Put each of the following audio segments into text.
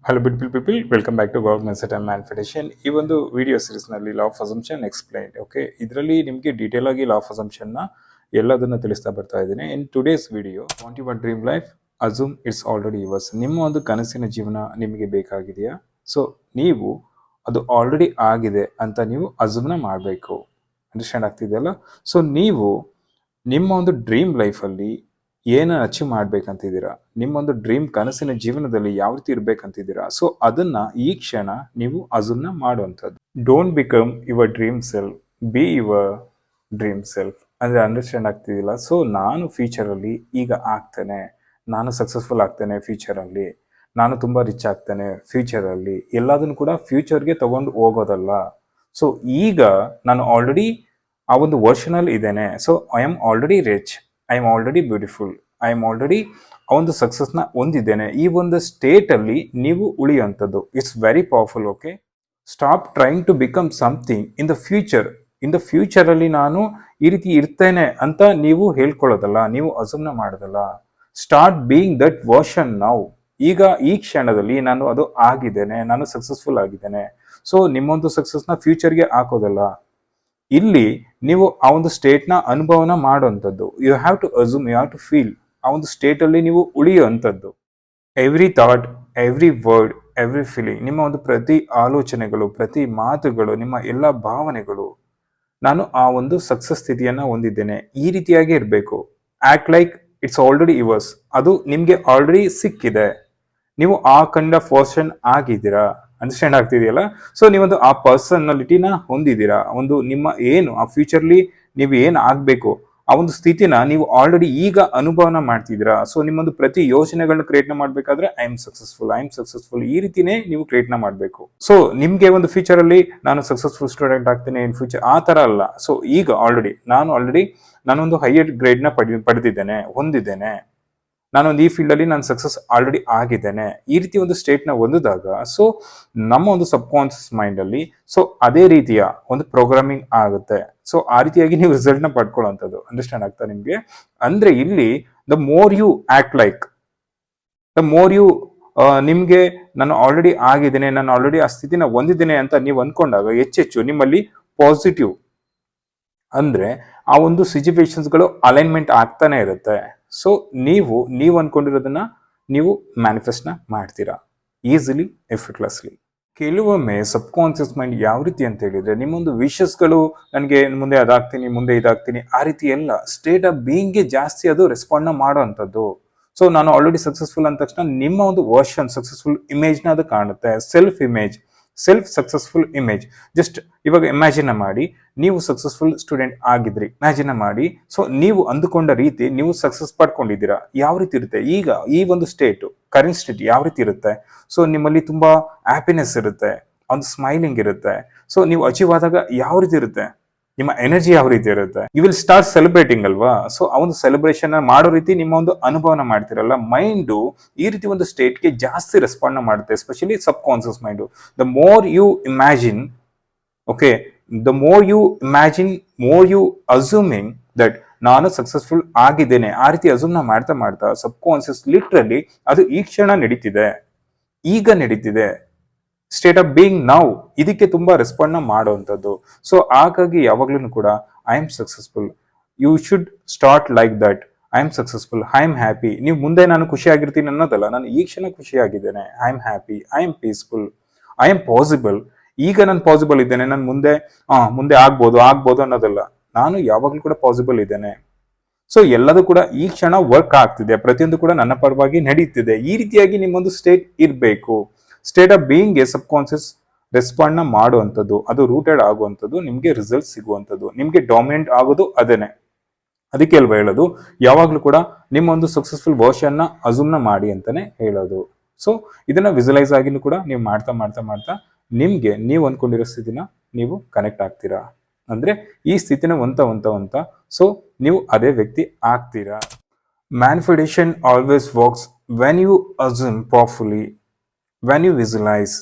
Hello beautiful people, welcome back to God mindset and manifestation. ಈ ಒಂದು video ಸೀರೀಸ್ನಲ್ಲಿ law of assumption explained. Okay, ಇದರಲ್ಲಿ ನಿಮಗೆ detail ಆಗಿ ಲಾ ಆಫ್ ಅಸಂಪ್ಷನ್ನ ಎಲ್ಲದನ್ನು ತಿಳಿಸ್ತಾ ಬರ್ತಾ ಇದ್ದೀನಿ. In today's video, want your dream life, assume it's already yours. ನಿಮ್ಮ ಒಂದು ಕನಸಿನ ಜೀವನ ನಿಮಗೆ ಬೇಕಾಗಿದೆಯಾ? ಸೊ ನೀವು ಅದು ಆಲ್ರೆಡಿ ಆಗಿದೆ ಅಂತ ನೀವು ಅಸ್ಯೂಮ್ನ ಮಾಡಬೇಕು. ಅಂಡರ್ಸ್ಟ್ಯಾಂಡ್ ಆಗ್ತಿದೆಯಲ್ಲ? ಸೊ ನೀವು ನಿಮ್ಮ ಒಂದು ಡ್ರೀಮ್ ಲೈಫಲ್ಲಿ ಏನನ್ನು ಅಚೀವ್ ಮಾಡ್ಬೇಕಂತಿದ್ದೀರಾ, ನಿಮ್ಮೊಂದು ಡ್ರೀಮ್ ಕನಸಿನ ಜೀವನದಲ್ಲಿ ಯಾವ ರೀತಿ ಇರ್ಬೇಕಂತಿದ್ದೀರಾ, ಸೊ ಅದನ್ನ ಈ ಕ್ಷಣ ನೀವು ಅಸ್ಯೂಮ್ನ ಮಾಡುವಂಥದ್ದು. Don't become your dream self, be your dream self. ಅಂದರೆ ಅಂಡರ್ಸ್ಟ್ಯಾಂಡ್ ಆಗ್ತಿದ್ದಿಲ್ಲ? ಸೊ ನಾನು ಫ್ಯೂಚರಲ್ಲಿ ಈಗ ಆಗ್ತೇನೆ, ನಾನು ಸಕ್ಸಸ್ಫುಲ್ ಆಗ್ತೇನೆ ಫ್ಯೂಚರಲ್ಲಿ, ನಾನು ತುಂಬ ರಿಚ್ ಆಗ್ತೇನೆ ಫ್ಯೂಚರಲ್ಲಿ, ಎಲ್ಲದನ್ನು ಕೂಡ ಫ್ಯೂಚರ್ಗೆ ತಗೊಂಡು ಹೋಗೋದಲ್ಲ. ಸೊ ಈಗ ನಾನು ಆಲ್ರೆಡಿ ಆ ಒಂದು ವರ್ಷನಲ್ಲಿ ಇದ್ದೇನೆ. So I am already rich, I am already beautiful, I am already ಆ ಒಂದು ಸಕ್ಸಸ್ನ ಹೊಂದಿದ್ದೇನೆ. ಈ ಒಂದು ಸ್ಟೇಟಲ್ಲಿ ನೀವು ಉಳಿಯುವಂಥದ್ದು. It's very powerful. Okay, stop trying to become something in the future. In the ಫ್ಯೂಚರಲ್ಲಿ ನಾನು ಈ ರೀತಿ ಇರ್ತೇನೆ ಅಂತ ನೀವು ಹೇಳ್ಕೊಳ್ಳೋದಲ್ಲ, ನೀವು ಅಸ್ಯೂಮ್ನ ಮಾಡೋದಲ್ಲ. Start being that version now. ಈಗ ಈ ಕ್ಷಣದಲ್ಲಿ ನಾನು ಅದು ಆಗಿದ್ದೇನೆ, ನಾನು ಸಕ್ಸಸ್ಫುಲ್ ಆಗಿದ್ದೇನೆ. ಸೊ ನಿಮ್ಮೊಂದು ಸಕ್ಸಸ್ನ ಫ್ಯೂಚರ್ಗೆ ಹಾಕೋದಲ್ಲ. ಇಲ್ಲಿ ನೀವು ಆ ಒಂದು ಸ್ಟೇಟ್ನ ಅನುಭವನ ಮಾಡುವಂಥದ್ದು. You have to assume, you have to feel. ಆ ಒಂದು ಸ್ಟೇಟಲ್ಲಿ ನೀವು ಉಳಿಯುವಂಥದ್ದು. Every thought, every word, every feeling, ನಿಮ್ಮ ಒಂದು ಪ್ರತಿ ಆಲೋಚನೆಗಳು, ಪ್ರತಿ ಮಾತುಗಳು, ನಿಮ್ಮ ಎಲ್ಲ ಭಾವನೆಗಳು, ನಾನು ಆ ಒಂದು ಸಕ್ಸಸ್ ಸ್ಥಿತಿಯನ್ನು ಹೊಂದಿದ್ದೇನೆ, ಈ ರೀತಿಯಾಗಿ ಇರಬೇಕು. Act like it's already yours. ಅದು ನಿಮಗೆ ಆಲ್ರೆಡಿ ಸಿಕ್ಕಿದೆ, ನೀವು ಆ ಕೈಂಡ್ ಆಫ್ ಪರ್ಸನ್ ಆಗಿದ್ದೀರಾ. ಅಂಡರ್ಸ್ಟ್ಯಾಂಡ್ ಆಗ್ತಿದೆಯಲ್ಲ? ಸೊ ನೀವೊಂದು ಆ ಪರ್ಸನಾಲಿಟಿನ ಹೊಂದಿದ್ದೀರಾ. ಒಂದು ನಿಮ್ಮ ಏನು ಆ ಫ್ಯೂಚರ್ಲಿ ನೀವು ಏನು ಆಗಬೇಕು ಆ ಒಂದು ಸ್ಥಿತಿನ ನೀವು ಆಲ್ರೆಡಿ ಈಗ ಅನುಭವನ ಮಾಡ್ತಿದ್ದೀರಾ. ಸೊ ನಿಮ್ಮೊಂದು ಪ್ರತಿ ಯೋಚನೆಗಳನ್ನ ಕ್ರಿಯೇಟ್ನ ಮಾಡಬೇಕಾದ್ರೆ I am successful, I am successful, ಈ ರೀತಿನೇ ನೀವು ಕ್ರಿಯೇಟ್ನ ಮಾಡಬೇಕು. ಸೊ ನಿಮಗೆ ಒಂದು ಫ್ಯೂಚರಲ್ಲಿ ನಾನು ಸಕ್ಸಸ್ಫುಲ್ ಸ್ಟೂಡೆಂಟ್ ಆಗ್ತೇನೆ ಇನ್ ಫ್ಯೂಚರ್, ಆ ಥರ ಅಲ್ಲ. ಸೊ ಈಗ ನಾನೊಂದು ಹೈಯರ್ ಗ್ರೇಡ್ನ ಪಡೆದಿದ್ದೇನೆ, ಹೊಂದಿದ್ದೇನೆ, ನಾನೊಂದು ಈ ಫೀಲ್ಡಲ್ಲಿ ನಾನು ಸಕ್ಸಸ್ ಆಲ್ರೆಡಿ ಆಗಿದ್ದೇನೆ, ಈ ರೀತಿ ಒಂದು ಸ್ಟೇಟ್ನ ಹೊಂದಿದಾಗ ಸೊ ನಮ್ಮ ಒಂದು ಸಬ್ ಕಾನ್ಷಿಯಸ್ ಮೈಂಡಲ್ಲಿ ಸೊ ಅದೇ ರೀತಿಯ ಒಂದು ಪ್ರೋಗ್ರಾಮಿಂಗ್ ಆಗುತ್ತೆ. ಸೊ ಆ ರೀತಿಯಾಗಿ ನೀವು ರಿಸಲ್ಟ್ನ ಪಡ್ಕೊಳ್ಳೋವಂಥದ್ದು. ಅಂಡರ್ಸ್ಟ್ಯಾಂಡ್ ಆಗ್ತಾ ನಿಮಗೆ? ಅಂದರೆ ಇಲ್ಲಿ the more you act like, the more you ನಿಮಗೆ ನಾನು ಆಲ್ರೆಡಿ ಆಗಿದ್ದೇನೆ, ನಾನು ಆಲ್ರೆಡಿ ಆ ಸ್ಥಿತಿನ ಹೊಂದಿದ್ದೇನೆ ಅಂತ ನೀವು ಅಂದ್ಕೊಂಡಾಗ ಹೆಚ್ಚೆಚ್ಚು ನಿಮ್ಮಲ್ಲಿ ಪಾಸಿಟಿವ್ ಅಂದರೆ ಆ ಒಂದು ಸಿಚುವೇಶನ್ಸ್ಗಳು ಅಲೈನ್ಮೆಂಟ್ ಆಗ್ತಾನೆ ಇರುತ್ತೆ. ಸೊ ನೀವು ಅನ್ಕೊಂಡಿರೋದನ್ನ ನೀವು ಮ್ಯಾನಿಫೆಸ್ಟ್ನ ಮಾಡ್ತೀರಾ ಈಸಿಲಿ, ಎಫರ್ಟ್ಲೆಸ್ಲಿ. ಕೆಲವೊಮ್ಮೆ ಸಬ್ ಕಾನ್ಷಿಯಸ್ ಮೈಂಡ್ ಯಾವ ರೀತಿ ಅಂತ ಹೇಳಿದ್ರೆ, ನಿಮ್ಮೊಂದು ವಿಷಸ್ಗಳು ನನಗೆ ಮುಂದೆ ಅದಾಗ್ತೀನಿ, ಮುಂದೆ ಇದಾಗ್ತೀನಿ, ಆ ರೀತಿ ಎಲ್ಲ ಸ್ಟೇಟ್ ಆಫ್ ಬೀಯಿಂಗ್ಗೆ ಜಾಸ್ತಿ ಅದು ರೆಸ್ಪಾಂಡ್ನ ಮಾಡೋವಂಥದ್ದು. ಸೊ ನಾನು ಆಲ್ರೆಡಿ ಸಕ್ಸಸ್ಫುಲ್ ಅಂದ ತಕ್ಷಣ ನಿಮ್ಮ ಒಂದು ವರ್ಷನ್ ಸಕ್ಸಸ್ಫುಲ್ ಇಮೇಜ್ನ ಅದು ಕಾಣುತ್ತೆ. Self image, self successful image. Just ಇವಾಗ ಇಮ್ಯಾಜಿನ್ ಮಾಡಿ, ನೀವು ಸಕ್ಸಸ್ಫುಲ್ ಸ್ಟೂಡೆಂಟ್ ಆಗಿದ್ರಿ, ಇಮ್ಯಾಜಿನ್ ಮಾಡಿ. ಸೊ ನೀವು ಅಂದುಕೊಂಡ ರೀತಿ ನೀವು ಸಕ್ಸಸ್ ಪಡ್ಕೊಂಡಿದ್ದೀರಾ. ಯಾವ ರೀತಿ ಇರುತ್ತೆ ಈಗ ಈ ಒಂದು ಸ್ಟೇಟು, ಕರೆಂಟ್ ಸ್ಟೇಟ್ ಯಾವ ರೀತಿ ಇರುತ್ತೆ? ಸೊ ನಿಮ್ಮಲ್ಲಿ ತುಂಬಾ ಹ್ಯಾಪಿನೆಸ್ ಇರುತ್ತೆ, ಒಂದು ಸ್ಮೈಲಿಂಗ್ ಇರುತ್ತೆ. ಸೊ ನೀವು ಅಚೀವ್ ಆದಾಗ ಯಾವ ರೀತಿ ಇರುತ್ತೆ, ನಿಮ್ಮ ಎನರ್ಜಿ ಯಾವ ರೀತಿ ಇರುತ್ತೆ? ಯು ವಿಲ್ ಸ್ಟಾರ್ಟ್ ಸೆಲೆಬ್ರೇಟಿಂಗ್ ಅಲ್ವಾ? ಸೊ ಆ ಒಂದು ಸೆಲೆಬ್ರೇಷನ್ ಮಾಡೋ ರೀತಿ ನಿಮ್ಮ ಒಂದು ಅನುಭವನ ಮಾಡ್ತಿರಲ್ಲ. ಮೈಂಡು ಈ ರೀತಿ ಒಂದು ಸ್ಟೇಟ್ಗೆ ಜಾಸ್ತಿ ರೆಸ್ಪಾಂಡ್ ಮಾಡುತ್ತೆ, especially subconscious mind. The more you imagine, okay, the more you imagine, more you assuming that ನಾನು ಸಕ್ಸಸ್ಫುಲ್ ಆಗಿದ್ದೇನೆ, ಆ ರೀತಿ ಅಸ್ಯೂಮ್ನ ಮಾಡ್ತಾ ಮಾಡ್ತಾ ಸಬ್ ಕಾನ್ಷಿಯಸ್ ಲಿಟ್ರಲಿ ಅದು ಈ ಕ್ಷಣ ನಡೀತಿದೆ, ಈಗ ನಡೀತಿದೆ. ಸ್ಟೇಟ್ ಆಫ್ ಬೀಯಿಂಗ್ ನೌ ಇದಕ್ಕೆ ತುಂಬಾ ರೆಸ್ಪಾಂಡ್ನ ಮಾಡುವಂಥದ್ದು. ಸೊ ಹಾಗಾಗಿ ಯಾವಾಗ್ಲೂ ಕೂಡ I am successful, you should start like that. I am successful, I am happy. ನೀವು ಮುಂದೆ ನಾನು ಖುಷಿಯಾಗಿರ್ತೀನಿ ಅನ್ನೋದಲ್ಲ, ನಾನು ಈ ಕ್ಷಣ ಖುಷಿಯಾಗಿದ್ದೇನೆ, I am happy, I am peaceful, I am possible. ಈಗ ನಾನು ಪಾಸಿಬಲ್ ಇದ್ದೇನೆ, ನಾನು ಮುಂದೆ ಆಗ್ಬೋದು ಅನ್ನೋದಲ್ಲ, ನಾನು ಯಾವಾಗಲೂ ಕೂಡ ಪಾಸಿಬಲ್ ಇದ್ದೇನೆ. ಸೊ ಎಲ್ಲದೂ ಕೂಡ ಈ ಕ್ಷಣ ವರ್ಕ್ ಆಗ್ತಿದೆ, ಪ್ರತಿಯೊಂದು ಕೂಡ ನನ್ನ ಪರವಾಗಿ ನಡೀತಿದೆ. ಈ ರೀತಿಯಾಗಿ ನಿಮ್ಮೊಂದು ಸ್ಟೇಟ್ ಇರಬೇಕು. ಸ್ಟೇಟ್ ಆಫ್ ಬೀಯಿಂಗ್ಗೆ ಸಬ್ ಕಾನ್ಷಿಯಸ್ ರೆಸ್ಪಾಂಡ್ನ ಮಾಡುವಂಥದ್ದು, ಅದು ರೂಟೆಡ್ ಆಗುವಂಥದ್ದು, ನಿಮಗೆ ರಿಸಲ್ಟ್ ಸಿಗುವಂಥದ್ದು, ನಿಮಗೆ ಡಾಮಿನೆಂಟ್ ಆಗೋದು ಅದೇನೆ. ಅದಕ್ಕೆ ಅಲ್ವಾ ಹೇಳೋದು, ಯಾವಾಗಲೂ ಕೂಡ ನಿಮ್ಮ ಒಂದು ಸಕ್ಸಸ್ಫುಲ್ ವರ್ಷನ್ನ ಅಸ್ಯೂಮ್ನ ಮಾಡಿ ಅಂತಾನೆ ಹೇಳೋದು. ಸೊ ಇದನ್ನ ವಿಜುವಲೈಸ್ ಆಗಿನೂ ಕೂಡ ನೀವು ಮಾಡ್ತಾ ಮಾಡ್ತಾ ಮಾಡ್ತಾ ನಿಮ್ಗೆ ನೀವು ಅನ್ಕೊಂಡಿರೋ ಸ್ಥಿತಿನ ನೀವು ಕನೆಕ್ಟ್ ಆಗ್ತೀರಾ. ಅಂದ್ರೆ ಈ ಸ್ಥಿತಿನ ಒಂತ ಸೊ ನೀವು ಅದೇ ವ್ಯಕ್ತಿ ಆಗ್ತೀರಾ. Manifestation always works when you assume powerfully, when you visualize.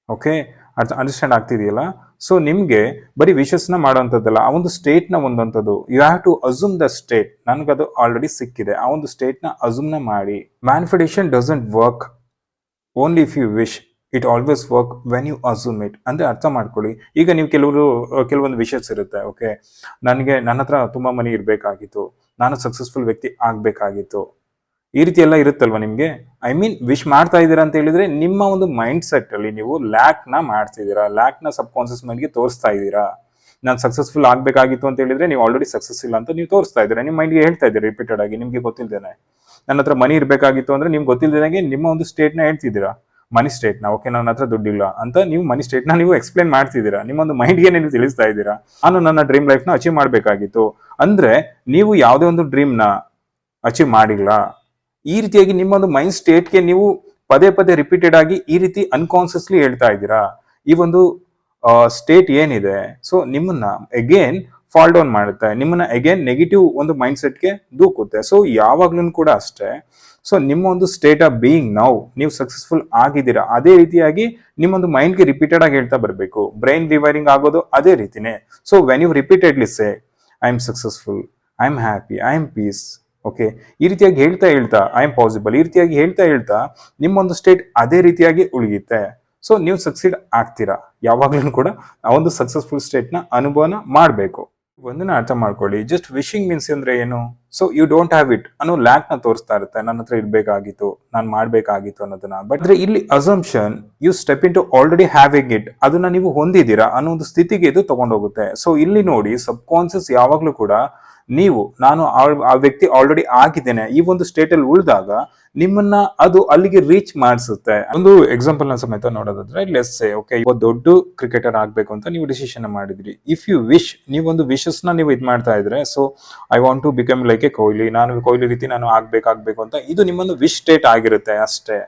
Okay, understand ಆಗ್ತಿದೆಯಲ್ಲ? ಸೊ ನಿಮಗೆ ಬರೀ ವಿಶಸ್ನ ಮಾಡೋವಂಥದ್ದಲ್ಲ, ಆ ಒಂದು ಸ್ಟೇಟ್ನ ಒಂದಂಥದ್ದು. You have to assume the state. ನನಗದು ಆಲ್ರೆಡಿ ಸಿಕ್ಕಿದೆ, ಆ ಒಂದು ಸ್ಟೇಟ್ನ ಅಸ್ಯೂಮ್ನ ಮಾಡಿ. Manifestation doesn't work only if you wish it always work when you assume it. ಅಂದರೆ ಅರ್ಥ ಮಾಡ್ಕೊಳ್ಳಿ, ಈಗ ನೀವು ಕೆಲವೊಂದು ವಿಷಯಸ್ ಇರುತ್ತೆ. ಓಕೆ, ನನ್ನ ಹತ್ರ ತುಂಬ ಮನಿ ಇರಬೇಕಾಗಿತ್ತು, ನಾನು ಸಕ್ಸಸ್ಫುಲ್ ವ್ಯಕ್ತಿ ಆಗಬೇಕಾಗಿತ್ತು, ಈ ರೀತಿ ಎಲ್ಲ ಇರುತ್ತಲ್ವ ನಿಮಗೆ. ಐ ಮೀನ್ ವಿಶ್ ಮಾಡ್ತಾ ಇದ್ದೀರಾ ಅಂತ ಹೇಳಿದ್ರೆ ನಿಮ್ಮ ಒಂದು ಮೈಂಡ್ ಸೆಟ್ ಅಲ್ಲಿ ನೀವು ಲ್ಯಾಕ್ನ ಮಾಡ್ತಿದ್ದೀರಾ, ಲ್ಯಾಕ್ನ ಸಬ್ ಕಾನ್ಸಿಯಸ್ ಮೈಂಡ್ಗೆ ತೋರಿಸ್ತಾ ಇದ್ದೀರಾ. ನಾನು ಸಕ್ಸಸ್ಫುಲ್ ಆಗಬೇಕಾಗಿತ್ತು ಅಂತ ಹೇಳಿದ್ರೆ ನೀವು ಆಲ್ರೆಡಿ ಸಕ್ಸಸ್ ಇಲ್ಲ ಅಂತ ನೀವು ತೋರಿಸ್ತಾ ಇದ್ದೀರಾ, ನಿಮ್ಮ ಮೈಂಡ್ಗೆ ಹೇಳ್ತಾ ಇದ್ದೀರಾ ರಿಪೀಟೆಡ್ ಆಗಿ, ನಿಮಗೆ ಗೊತ್ತಿಲ್ಲದೇನೆ. ನನ್ನ ಹತ್ರ ಮನಿ ಇರಬೇಕಾಗಿತ್ತು ಅಂದ್ರೆ ನಿಮ್ಗೆ ಗೊತ್ತಿಲ್ಲದಂಗೆ ನಿಮ್ಮ ಒಂದು ಸ್ಟೇಟ್ನ ಹೇಳ್ತಿದ್ದೀರಾ, ಮನಿ ಸ್ಟೇಟ್ನ. ಓಕೆ, ನನ್ನ ಹತ್ರ ದುಡ್ಡಿಲ್ಲ ಅಂತ ನೀವು ಮನಿ ಸ್ಟೇಟ್ನ ನೀವು ಎಕ್ಸ್ಪ್ಲೇನ್ ಮಾಡ್ತಿದ್ದೀರಾ, ನಿಮ್ಮೊಂದು ಮೈಂಡ್ಗೆ ನೀವು ತಿಳಿಸ್ತಾ ಇದ್ದೀರಾ. ನಾನು ನನ್ನ ಡ್ರೀಮ್ ಲೈಫ್ನ ಅಚೀವ್ ಮಾಡಬೇಕಾಗಿತ್ತು ಅಂದ್ರೆ ನೀವು ಯಾವುದೇ ಒಂದು ಡ್ರೀಮ್ನ ಅಚೀವ್ ಮಾಡಿಲ್ಲ. ಈ ರೀತಿಯಾಗಿ ನಿಮ್ಮೊಂದು ಮೈಂಡ್ ಸ್ಟೇಟ್ಗೆ ನೀವು ಪದೇ ಪದೇ ರಿಪೀಟೆಡ್ ಆಗಿ ಈ ರೀತಿ ಅನ್ಕಾನ್ಸಿಯಸ್ಲಿ ಹೇಳ್ತಾ ಇದ್ದೀರಾ. ಈ ಒಂದು ಸ್ಟೇಟ್ ಏನಿದೆ, ಸೊ ನಿಮ್ಮನ್ನ ಅಗೇನ್ ಫಾಲ್ ಡೌನ್ ಮಾಡುತ್ತೆ, ನಿಮ್ಮನ್ನ ಅಗೇನ್ ನೆಗೆಟಿವ್ ಒಂದು ಮೈಂಡ್ ಸೆಟ್ಗೆ ದೂಕುತ್ತೆ. ಸೊ ಯಾವಾಗ್ಲೂ ಕೂಡ ಅಷ್ಟೇ, ಸೊ ನಿಮ್ಮ ಒಂದು ಸ್ಟೇಟ್ ಆಫ್ ಬೀಯಿಂಗ್ ನೌ ನೀವು ಸಕ್ಸಸ್ಫುಲ್ ಆಗಿದ್ದೀರಾ, ಅದೇ ರೀತಿಯಾಗಿ ನಿಮ್ಮೊಂದು ಮೈಂಡ್ಗೆ ರಿಪೀಟೆಡ್ ಆಗಿ ಹೇಳ್ತಾ ಬರಬೇಕು. ಬ್ರೈನ್ ರಿವೈರಿಂಗ್ ಆಗೋದು ಅದೇ ರೀತಿನೇ. So when you repeatedly say I am successful, I am happy, I am peace, okay, ಈ ರೀತಿಯಾಗಿ ಹೇಳ್ತಾ ಐ ಆಮ್ ಪಾಸಿಬಲ್, ಈ ರೀತಿಯಾಗಿ ಹೇಳ್ತಾ ನಿಮ್ಮೊಂದು ಸ್ಟೇಟ್ ಅದೇ ರೀತಿಯಾಗಿ ಉಳಿಯುತ್ತೆ. ಸೊ ನೀವು ಸಕ್ಸೀಡ್ ಆಗ್ತೀರಾ. ಯಾವಾಗ್ಲೂ ಕೂಡ ಆ ಒಂದು ಸಕ್ಸಸ್ಫುಲ್ ಸ್ಟೇಟ್ನ ಅನುಭವನ ಮಾಡಬೇಕು. ಒಂದನ್ನ ಅರ್ಥ ಮಾಡ್ಕೊಳ್ಳಿ, ಜಸ್ಟ್ ವಿಶಿಂಗ್ ಮೀನ್ಸ್ ಅಂದ್ರೆ ಏನು? So you don't have it ಅನ್ನೋ ಲ್ಯಾಕ್ ನ ತೋರಿಸ್ತಾ ಇರುತ್ತೆ, ನನ್ನ ಹತ್ರ ಇರ್ಬೇಕಾಗಿತ್ತು, ನಾನು ಮಾಡ್ಬೇಕಾಗಿತ್ತು ಅನ್ನೋದನ್ನ. ಬಟ್ ಇಲ್ಲಿ assumption you step into already having it, ಅದನ್ನ ನೀವು ಹೊಂದಿದ್ದೀರಾ ಅನ್ನೋ ಒಂದು ಸ್ಥಿತಿಗೆ ಇದು ತಗೊಂಡೋಗುತ್ತೆ. ಸೊ ಇಲ್ಲಿ ನೋಡಿ, ಸಬ್ ಕಾನ್ಸಿಯಸ್ ಯಾವಾಗ್ಲೂ ಕೂಡ ನಾನು ಆ ವ್ಯಕ್ತಿ ಆಲ್ರೆಡಿ ಆಗಿದ್ದೇನೆ ಈ ಒಂದು ಸ್ಟೇಟ್ ಅಲ್ಲಿ ಉಳಿದಾಗ ನಿಮ್ಮನ್ನ ಅದು ಅಲ್ಲಿಗೆ ರೀಚ್ ಮಾಡಿಸುತ್ತೆ. ಒಂದು ಎಕ್ಸಾಂಪಲ್ ನ ಸಮೇತ ನೋಡೋದಾದ್ರೆ, ಲೆಟ್ಸ್ ಸೇ ಓಕೆ, ದೊಡ್ಡ ಕ್ರಿಕೆಟರ್ ಆಗ್ಬೇಕು ಅಂತ ನೀವು ಡಿಸಿಷನ್ ಮಾಡಿದ್ರಿ. ಇಫ್ ಯು ವಿಶ್, ನೀವೊಂದು ವಿಶಸ್ ನ ನೀವು ಇದ್ ಮಾಡ್ತಾ ಇದ್ರೆ, so I want to become like a Kohli, ನಾನು ಕೊಹ್ಲಿ ರೀತಿ ನಾನು ಆಗ್ಬೇಕು ಅಂತ, ಇದು ನಿಮ್ಮೊಂದು ವಿಶ್ ಸ್ಟೇಟ್ ಆಗಿರುತ್ತೆ ಅಷ್ಟೇ.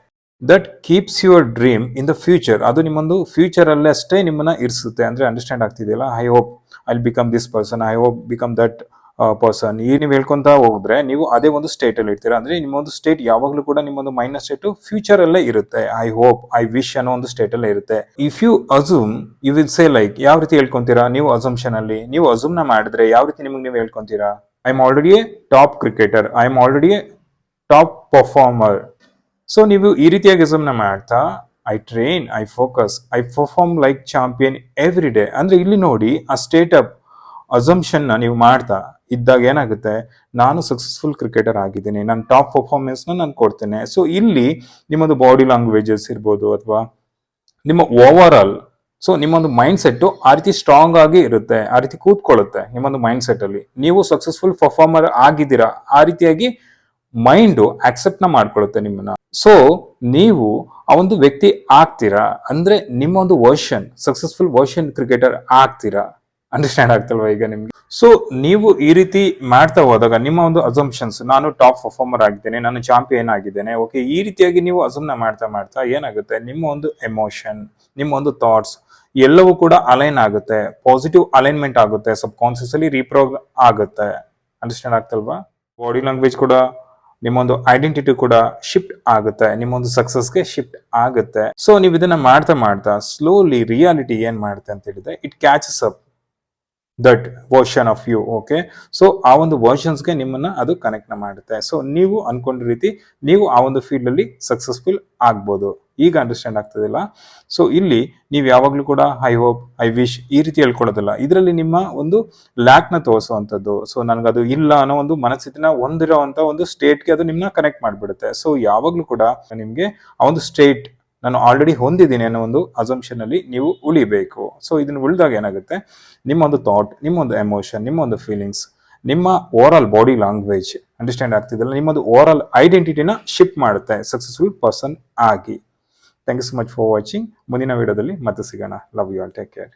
That keeps your dream in the future, ಅದು ನಿಮ್ಮೊಂದು ಫ್ಯೂಚರ್ ಅಲ್ಲೇ ಅಷ್ಟೇ ನಿಮ್ಮನ್ನ ಇರಿಸುತ್ತೆ. ಅಂದ್ರೆ ಅಂಡರ್ಸ್ಟ್ಯಾಂಡ್ ಆಗ್ತಿದೆಯಲ್ಲ? I hope I become this person, I hope become that person. ಈ ನೀವು ಹೇಳ್ಕೊಂತ ಹೋದ್ರೆ ನೀವು ಅದೇ ಒಂದು ಸ್ಟೇಟ್ ಅಲ್ಲಿ ಇರ್ತೀರಾ. ಅಂದ್ರೆ ನಿಮ್ಮೊಂದು ಸ್ಟೇಟ್ ಯಾವಾಗ್ಲೂ ಕೂಡ ನಿಮ್ಮೊಂದು ಮೈಂಡ್ ಸ್ಟೇಟ್ ಫ್ಯೂಚರ್ ಅಲ್ಲೇ ಇರುತ್ತೆ. ಐ ಹೋಪ್, ಐ ವಿಶ್ ಅನ್ನೋ ಒಂದು ಸ್ಟೇಟ್ ಅಲ್ಲೇ ಇರುತ್ತೆ. If you assume you will say like, ಯಾವ ರೀತಿ ಹೇಳ್ಕೊಂತೀರಾ ನೀವು ಅಸಂಪ್ಷನ್ ಅಲ್ಲಿ? ನೀವು ಅಸ್ಯೂಮ್ ನ ಮಾಡಿದ್ರೆ ಯಾವ ರೀತಿ ನಿಮಗೆ ನೀವು ಹೇಳ್ಕೊಂತೀರಾ? I am already a top cricketer, I am already a top performer. So ನೀವು ಈ ರೀತಿಯಾಗಿ ಅಸ್ಯೂಮ್ ನ ಮಾಡ್ತಾ I train, I focus, I perform like champion every day. ಅಂದ್ರೆ ಇಲ್ಲಿ ನೋಡಿ, ಆ ಸ್ಟೇಟ್ ಅಪ್ ಅಸಂಪ್ಷನ್ ನ ನೀವು ಮಾಡ್ತಾ ಇದ್ದಾಗ ಏನಾಗುತ್ತೆ, ನಾನು ಸಕ್ಸಸ್ಫುಲ್ ಕ್ರಿಕೆಟರ್ ಆಗಿದ್ದೀನಿ, ನಾನು ಟಾಪ್ ಪರ್ಫಾರ್ಮೆನ್ಸ್ ನಾನು ಕೊಡ್ತೇನೆ. ಸೊ ಇಲ್ಲಿ ನಿಮ್ಮದು ಬಾಡಿ ಲ್ಯಾಂಗ್ವೇಜಸ್ ಇರ್ಬೋದು, ಅಥವಾ ನಿಮ್ಮ ಓವರ್ ಆಲ್, ಸೊ ನಿಮ್ಮೊಂದು ಮೈಂಡ್ ಸೆಟ್ ಆ ರೀತಿ ಸ್ಟ್ರಾಂಗ್ ಆಗಿ ಇರುತ್ತೆ, ಆ ರೀತಿ ಕೂತ್ಕೊಳ್ಳುತ್ತೆ ನಿಮ್ಮೊಂದು ಮೈಂಡ್ ಸೆಟ್ ಅಲ್ಲಿ. ನೀವು ಸಕ್ಸಸ್ಫುಲ್ ಪರ್ಫಾರ್ಮರ್ ಆಗಿದ್ದೀರಾ, ಆ ರೀತಿಯಾಗಿ ಮೈಂಡ್ ಆಕ್ಸೆಪ್ಟ್ ನ ಮಾಡ್ಕೊಳ್ಳುತ್ತೆ ನಿಮ್ಮನ್ನ. ಸೊ ನೀವು ಆ ಒಂದು ವ್ಯಕ್ತಿ ಆಗ್ತೀರಾ, ಅಂದ್ರೆ ನಿಮ್ಮ ಒಂದು ವರ್ಷನ್, ಸಕ್ಸಸ್ಫುಲ್ ವರ್ಷನ್ ಕ್ರಿಕೆಟರ್ ಆಗ್ತೀರಾ. ಅಂಡರ್ಸ್ಟ್ಯಾಂಡ್ ಆಗ್ತಲ್ವಾ ಈಗ ನಿಮ್ಗೆ? ಸೊ ನೀವು ಈ ರೀತಿ ಮಾಡ್ತಾ ಹೋದಾಗ ನಿಮ್ಮ ಒಂದು ಅಸಂಪ್ಷನ್ಸ್, ನಾನು ಟಾಪ್ ಪರ್ಫಾರ್ಮರ್ ಆಗಿದ್ದೇನೆ, ನಾನು ಚಾಂಪಿಯನ್ ಆಗಿದ್ದೇನೆ, ಓಕೆ, ಈ ರೀತಿಯಾಗಿ ನೀವು ಅಸಮ್ನ ಮಾಡ್ತಾ ಏನಾಗುತ್ತೆ, ನಿಮ್ಮ ಒಂದು ಎಮೋಷನ್, ನಿಮ್ಮ ಒಂದು ಥಾಟ್ಸ್ ಎಲ್ಲವೂ ಕೂಡ ಅಲೈನ್ ಆಗುತ್ತೆ, ಪಾಸಿಟಿವ್ ಅಲೈನ್ಮೆಂಟ್ ಆಗುತ್ತೆ, ಸಬ್ ಕಾನ್ಸಿಯಸ್ ಅಲ್ಲಿ ರೀಪ್ರೋಗ್ರಾಮ್ ಆಗುತ್ತೆ. ಅಂಡರ್ಸ್ಟ್ಯಾಂಡ್ ಆಗ್ತಲ್ವಾ? ಬಾಡಿ ಲ್ಯಾಂಗ್ವೇಜ್ ಕೂಡ, ನಿಮ್ಮೊಂದು ಐಡೆಂಟಿಟಿ ಕೂಡ ಶಿಫ್ಟ್ ಆಗುತ್ತೆ, ನಿಮ್ಮೊಂದು ಸಕ್ಸಸ್ಗೆ ಶಿಫ್ಟ್ ಆಗುತ್ತೆ. ಸೊ ನೀವು ಇದನ್ನ ಮಾಡ್ತಾ ಸ್ಲೋಲಿ ರಿಯಾಲಿಟಿ ಏನ್ ಮಾಡುತ್ತೆ ಅಂತ ಹೇಳಿದ್ರೆ, it catches up that version of you. Okay, so ಆ ಒಂದು ವರ್ಷನ್ಸ್ಗೆ ನಿಮ್ಮನ್ನ ಅದು ಕನೆಕ್ಟ್ ಮಾಡುತ್ತೆ. ಸೊ ನೀವು ಅನ್ಕೊಂಡ ರೀತಿ ನೀವು ಆ ಒಂದು ಫೀಲ್ಡ್ ಅಲ್ಲಿ ಸಕ್ಸಸ್ಫುಲ್ ಆಗ್ಬೋದು. ಈಗ ಅಂಡರ್ಸ್ಟ್ಯಾಂಡ್ ಆಗ್ತದಿಲ್ಲ? ಸೊ ಇಲ್ಲಿ ನೀವು ಯಾವಾಗ್ಲೂ ಕೂಡ ಐ ಹೋಪ್, ಐ ವಿಶ್ ಈ ರೀತಿ ಹೇಳ್ಕೊಳ್ಳೋದಿಲ್ಲ. ಇದರಲ್ಲಿ ನಿಮ್ಮ ಒಂದು ಲ್ಯಾಕ್ ನ ತೋರಿಸುವಂಥದ್ದು. ಸೊ ನನಗದು ಇಲ್ಲ ಅನ್ನೋ ಒಂದು ಮನಸ್ಥಿತಿನ ಹೊಂದಿರುವಂತ ಒಂದು ಸ್ಟೇಟ್ಗೆ ಅದು ನಿಮ್ಮನ್ನ ಕನೆಕ್ಟ್ ಮಾಡ್ಬಿಡುತ್ತೆ. ಸೊ ಯಾವಾಗ್ಲೂ ಕೂಡ ನಿಮ್ಗೆ ಆ ಒಂದು ಸ್ಟೇಟ್ ನಾನು ಆಲ್ರೆಡಿ ಹೊಂದಿದ್ದೀನಿ ಅನ್ನೋ ಒಂದು ಅಸಂಪ್ಷನ್ ಅಲ್ಲಿ ನೀವು ಉಳಿಬೇಕು. ಸೊ ಇದನ್ನ ಉಳಿದಾಗ ಏನಾಗುತ್ತೆ, ನಿಮ್ಮ ಒಂದು ಥಾಟ್, ನಿಮ್ಮ ಒಂದು ಎಮೋಷನ್, ನಿಮ್ಮ ಒಂದು ಫೀಲಿಂಗ್ಸ್, ನಿಮ್ಮ over all body language, understand ಆಗ್ತಿದೆಲ್ಲ, ನಿಮ್ಮದು ಓವರ್ ಆಲ್ ಐಡೆಂಟಿಟಿನ ಶಿಫ್ಟ್ ಮಾಡುತ್ತೆ ಸಕ್ಸಸ್ಫುಲ್ ಪರ್ಸನ್ ಆಗಿ. Thank you so much for watching. ಮುಂದಿನ ವಿಡಿಯೋದಲ್ಲಿ ಮತ್ತೆ ಸಿಗೋಣ. Love you all, take care.